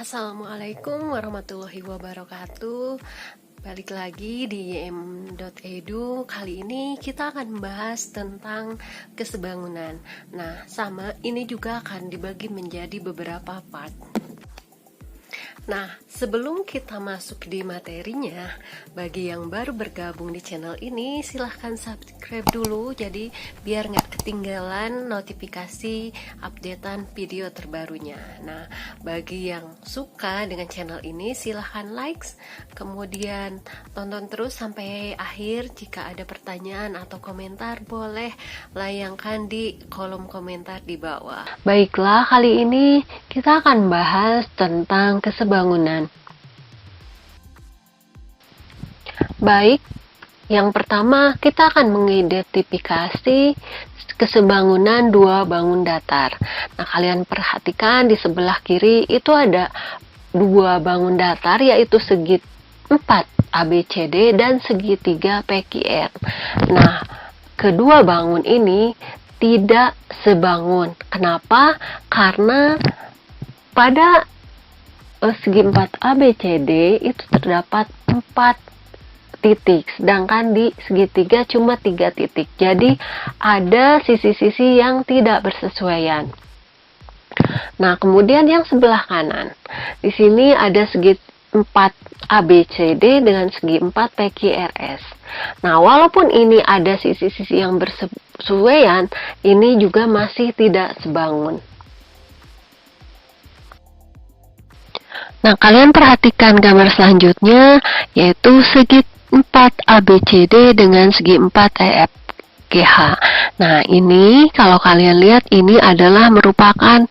Assalamualaikum warahmatullahi wabarakatuh. Balik lagi di ym.edu. Kali ini kita akan membahas tentang kesebangunan. Nah, sama ini juga akan dibagi menjadi beberapa part. Nah, sebelum kita masuk di materinya, bagi yang baru bergabung di channel ini, silahkan subscribe dulu, jadi biar nggak ketinggalan notifikasi updatean video terbarunya. Nah, bagi yang suka dengan channel ini, silahkan likes, kemudian tonton terus sampai akhir. Jika ada pertanyaan atau komentar, boleh layangkan di kolom komentar di bawah. Baiklah, kali ini kita akan bahas tentang kesebangunan. Baik, yang pertama kita akan mengidentifikasi kesebangunan dua bangun datar. Nah, kalian perhatikan di sebelah kiri itu ada dua bangun datar, yaitu segi 4 ABCD dan segitiga PQR. Nah, kedua bangun ini tidak sebangun. Kenapa? Karena pada segi 4 ABCD itu terdapat 4 titik, sedangkan di segitiga cuma 3 titik. Jadi ada sisi-sisi yang tidak bersesuaian. Nah, kemudian yang sebelah kanan, di sini ada segi 4 ABCD dengan segi 4 PQRS. Nah, walaupun ini ada sisi-sisi yang bersesuaian, ini juga masih tidak sebangun. Nah, kalian perhatikan gambar selanjutnya, yaitu segi 4 ABCD dengan segi 4 EFGH. Nah, ini kalau kalian lihat, ini adalah merupakan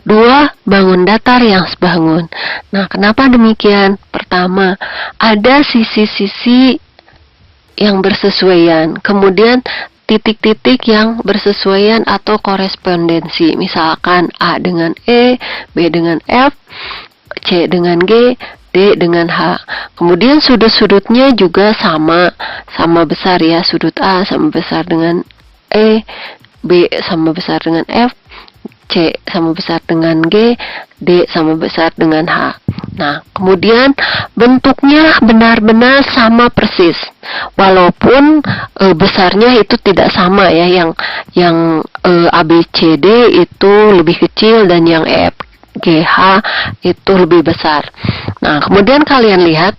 dua bangun datar yang sebangun. Nah, kenapa demikian? Pertama, ada sisi-sisi yang bersesuaian, kemudian titik-titik yang bersesuaian atau korespondensi, misalkan A dengan E, B dengan F, C dengan G, D dengan H. Kemudian sudut-sudutnya juga sama besar ya, sudut A sama besar dengan E, B sama besar dengan F, C sama besar dengan G, D sama besar dengan H. Nah, kemudian bentuknya benar-benar sama persis, walaupun besarnya itu tidak sama ya, yang ABCD itu lebih kecil dan yang EFGH itu lebih besar. Nah, kemudian kalian lihat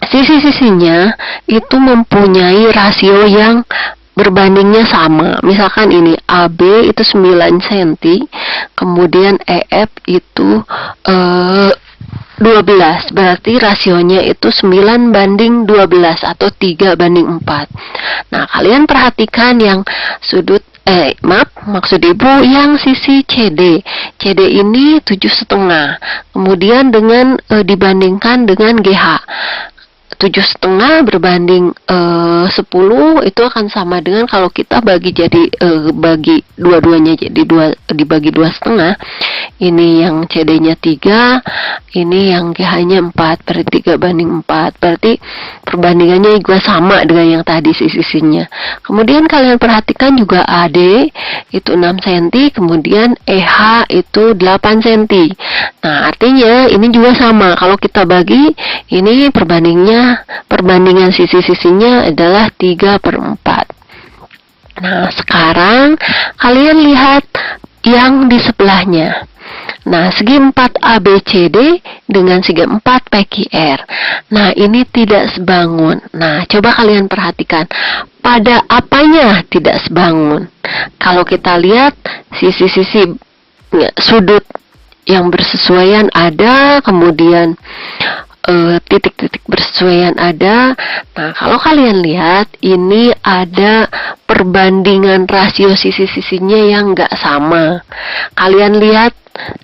sisi-sisinya itu mempunyai rasio yang berbandingnya sama. Misalkan ini AB itu 9 cm, kemudian EF itu 12, berarti rasionya itu 9:12 atau 3:4. Nah, kalian perhatikan yang sudut maksud ibu yang sisi CD. CD ini 7,5. Kemudian dengan dibandingkan dengan GH. 7,5 berbanding 10 itu akan sama dengan kalau kita bagi bagi dua-duanya jadi dibagi 2,5. Ini yang CD-nya 3, ini yang GH-nya 4, berarti 3:4. Berarti perbandingannya juga sama dengan yang tadi sisinya. Kemudian kalian perhatikan juga AD itu 6 cm, kemudian EH itu 8 cm. Nah, artinya ini juga sama. Kalau kita bagi, ini perbandingan sisi-sisinya adalah 3/4. Nah, sekarang kalian lihat yang di sebelahnya. Nah, segi 4 ABCD dengan segi 4 PQR. Nah, ini tidak sebangun. Nah, coba kalian perhatikan pada apanya tidak sebangun. Kalau kita lihat sisi-sisi sudut yang bersesuaian ada, kemudian titik-titik bersesuaian ada. Nah, kalau kalian lihat, ini ada perbandingan rasio sisi-sisinya yang nggak sama. Kalian lihat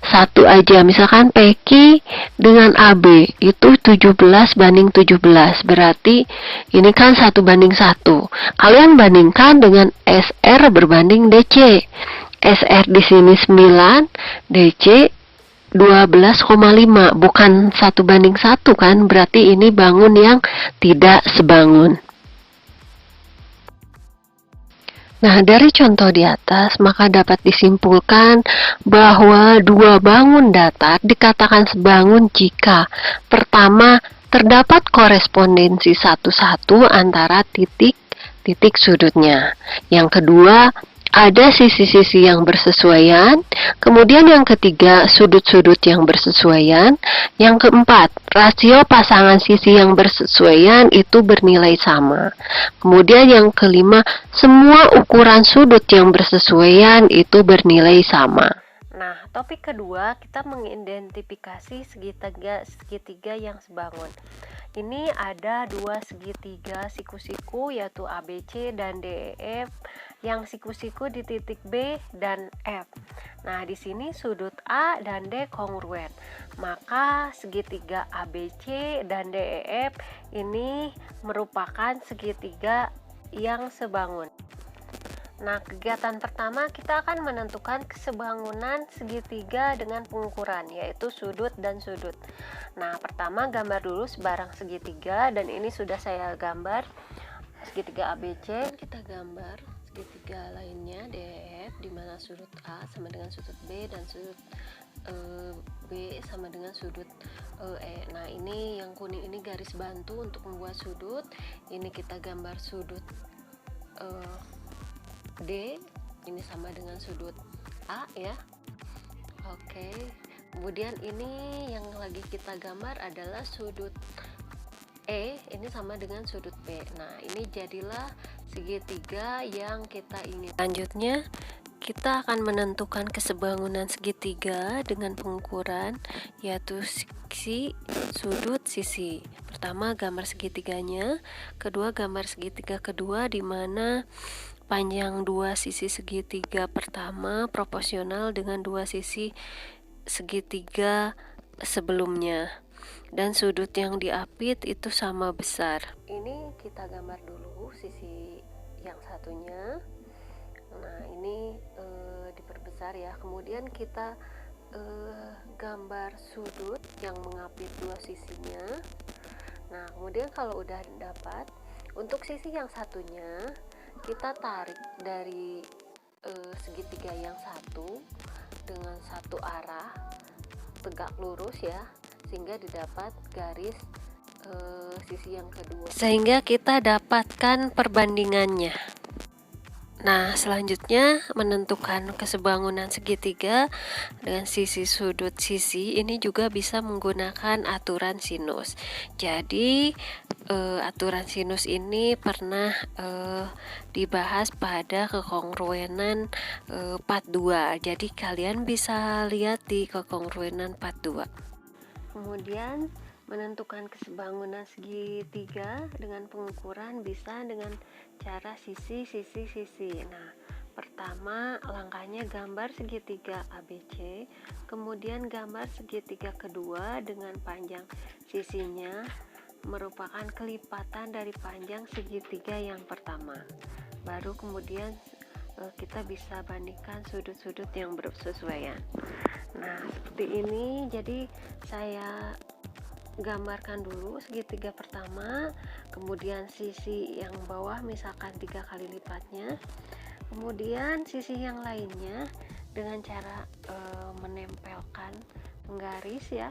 satu aja, misalkan PQ dengan AB itu 17:17, berarti ini kan 1:1. Kalian bandingkan dengan SR berbanding DC. SR di sini 9, DC 12,5, bukan 1:1 kan, berarti ini bangun yang tidak sebangun. Nah, dari contoh di atas, maka dapat disimpulkan bahwa dua bangun datar dikatakan sebangun jika pertama, terdapat korespondensi satu-satu antara titik-titik sudutnya. Yang kedua, ada sisi-sisi yang bersesuaian. Kemudian yang ketiga, sudut-sudut yang bersesuaian. Yang keempat, rasio pasangan sisi yang bersesuaian itu bernilai sama. Kemudian yang kelima, semua ukuran sudut yang bersesuaian itu bernilai sama. Nah, topik kedua, kita mengidentifikasi segitiga yang sebangun. Ini ada dua segitiga siku-siku, yaitu ABC dan DEF, yang siku-siku di titik B dan F. Nah, di sini sudut A dan D kongruen. Maka segitiga ABC dan DEF ini merupakan segitiga yang sebangun. Nah, kegiatan pertama kita akan menentukan kesebangunan segitiga dengan pengukuran, yaitu sudut dan sudut. Nah, pertama gambar dulu sebarang segitiga, dan ini sudah saya gambar segitiga ABC. Kita gambar segitiga lainnya DEF, di mana sudut A sama dengan sudut B dan sudut B sama dengan sudut E. Nah, ini yang kuning ini garis bantu untuk membuat sudut. Ini kita gambar sudut D, ini sama dengan sudut A ya. Oke. Kemudian ini yang lagi kita gambar adalah sudut E, ini sama dengan sudut B. Nah, ini jadilah segitiga yang kita ingin. Selanjutnya, kita akan menentukan kesebangunan segitiga dengan pengukuran, yaitu sisi, sudut, sisi. Pertama, gambar segitiganya. Kedua, gambar segitiga kedua, di mana panjang dua sisi segitiga pertama proporsional dengan dua sisi segitiga sebelumnya, dan sudut yang diapit itu sama besar. Ini kita gambar dulu sisi yang satunya. Nah, ini diperbesar ya. Kemudian kita gambar sudut yang mengapit dua sisinya. Nah, kemudian kalau udah dapat, untuk sisi yang satunya kita tarik dari segitiga yang satu dengan satu arah tegak lurus ya, sehingga didapat garis sisi yang kedua, sehingga kita dapatkan perbandingannya. Nah, selanjutnya menentukan kesebangunan segitiga dengan sisi sudut sisi ini juga bisa menggunakan aturan sinus. Jadi aturan sinus ini pernah dibahas pada kekongruenan part 2. Jadi kalian bisa lihat di kekongruenan part 2. Kemudian menentukan kesebangunan segitiga dengan pengukuran bisa dengan cara sisi. Nah, pertama langkahnya gambar segitiga ABC, kemudian gambar segitiga kedua dengan panjang sisinya merupakan kelipatan dari panjang segitiga yang pertama. Baru kemudian kita bisa bandingkan sudut-sudut yang bersesuaian. Nah, seperti ini. Jadi saya gambarkan dulu segitiga pertama, kemudian sisi yang bawah misalkan 3 kali lipatnya, kemudian sisi yang lainnya dengan cara menempelkan penggaris ya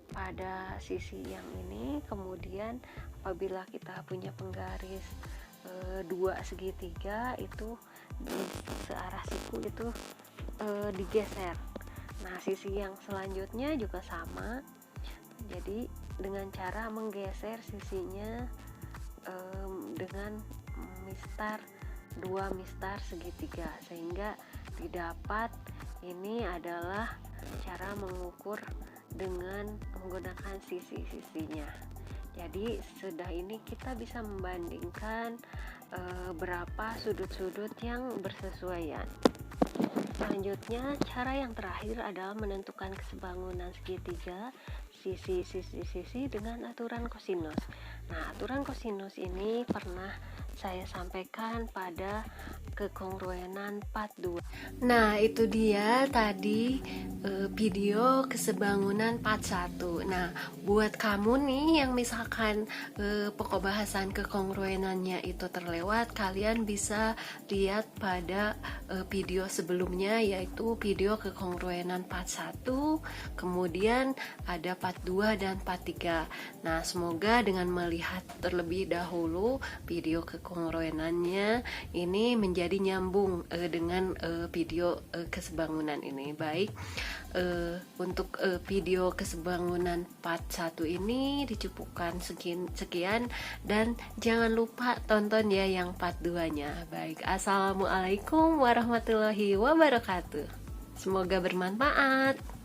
pada sisi yang ini. Kemudian apabila kita punya penggaris dua segitiga itu di searah siku itu digeser. Nah, sisi yang selanjutnya juga sama. Jadi dengan cara menggeser sisinya dengan mistar 2 mistar segitiga, sehingga didapat ini adalah cara mengukur dengan menggunakan sisi-sisinya. Jadi sudah ini kita bisa membandingkan berapa sudut-sudut yang bersesuaian. Selanjutnya, cara yang terakhir adalah menentukan kesebangunan segitiga sisi dengan aturan kosinus. Nah, aturan kosinus ini pernah saya sampaikan pada kekongruenan part 2. Nah, itu dia tadi video kesebangunan part 1. Nah, buat kamu nih yang misalkan pokok bahasan kekongruenannya itu terlewat, kalian bisa lihat pada video sebelumnya, yaitu video kekongruenan part 1, kemudian ada part 2 dan part 3. Nah, semoga dengan melihat terlebih dahulu video kekongruenannya ini menjadi nyambung dengan video kesebangunan ini. Baik, untuk video kesebangunan part 1 ini dicukupkan sekian, dan jangan lupa tonton ya yang part 2-nya. Baik, assalamualaikum warahmatullahi wabarakatuh. Semoga bermanfaat.